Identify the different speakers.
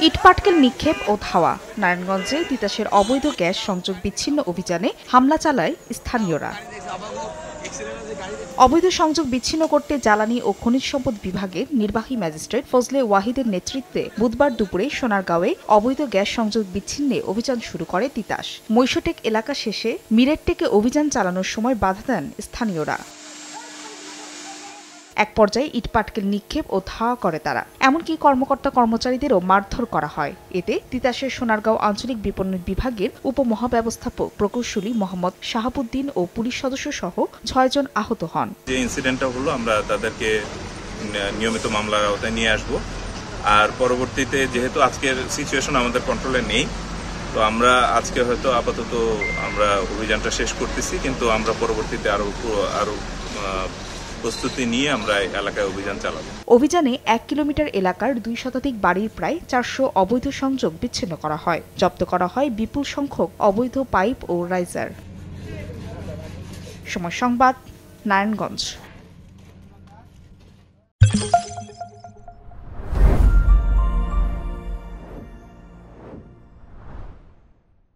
Speaker 1: ইটপাটকেল নিক্ষেপ ও ধাওয়া। নারায়ণগঞ্জে তিতাসের অবৈধ গ্যাস সংযোগ বিচ্ছিন্ন অভিযানে হামলা চালায় স্থানীয়রা। অবৈধ সংযোগ বিচ্ছিন্ন করতে জ্বালানি ও খনিজ সম্পদ বিভাগের নির্বাহী ম্যাজিস্ট্রেট ফজলে ওয়াহিদের নেতৃত্বে বুধবার দুপুরে সোনারগাঁওয়ে অবৈধ গ্যাস সংযোগ বিচ্ছিন্নে অভিযান শুরু করে তিতাস। মৈশটেক এলাকা শেষে মিরেরটেকে অভিযান চালানোর সময় বাধা দেন স্থানীয়রা। এক পর্যায়ে ইটপাটকেল নিক্ষেপ ও ধাওয়া করে তারা। এমনকি কর্মকর্তা কর্মচারীদেরও মারধর করা হয়। এতে তিতাসের সোনারগাঁও আঞ্চলিক বিপণন বিভাগের উপমহাব্যবস্থাপক প্রকৌশলী মোহাম্মদ শাহাবুদ্দিন ও পুলিশ সদস্য সহ ৬ জন আহত হন।
Speaker 2: যে ইনসিডেন্টটা হলো আমরা তাদেরকে নিয়মিত মামলার আওতায় নিয়ে আসব। আর পরবর্তীতে যেহেতু আজকের সিচুয়েশন আমাদের কন্ট্রোলে নেই, তো আমরা আজকে হয়তো আপাতত আমরা অভিযানটা শেষ করতেছি, কিন্তু আমরা পরবর্তীতে আরো প্রস্তুতি নিয়ে আমরা এলাকায় অভিযান চালাবো।
Speaker 1: অভিযানে ১ কিলোমিটার এলাকার ২ শতাধিক বাড়ির প্রায় ৪০০ অবৈধ সংযোগ বিচ্ছিন্ন করা হয়। জব্দ করা হয় বিপুল সংখ্যক অবৈধ পাইপ ও রাইজার। সময় সংবাদ, নারায়ণগঞ্জ।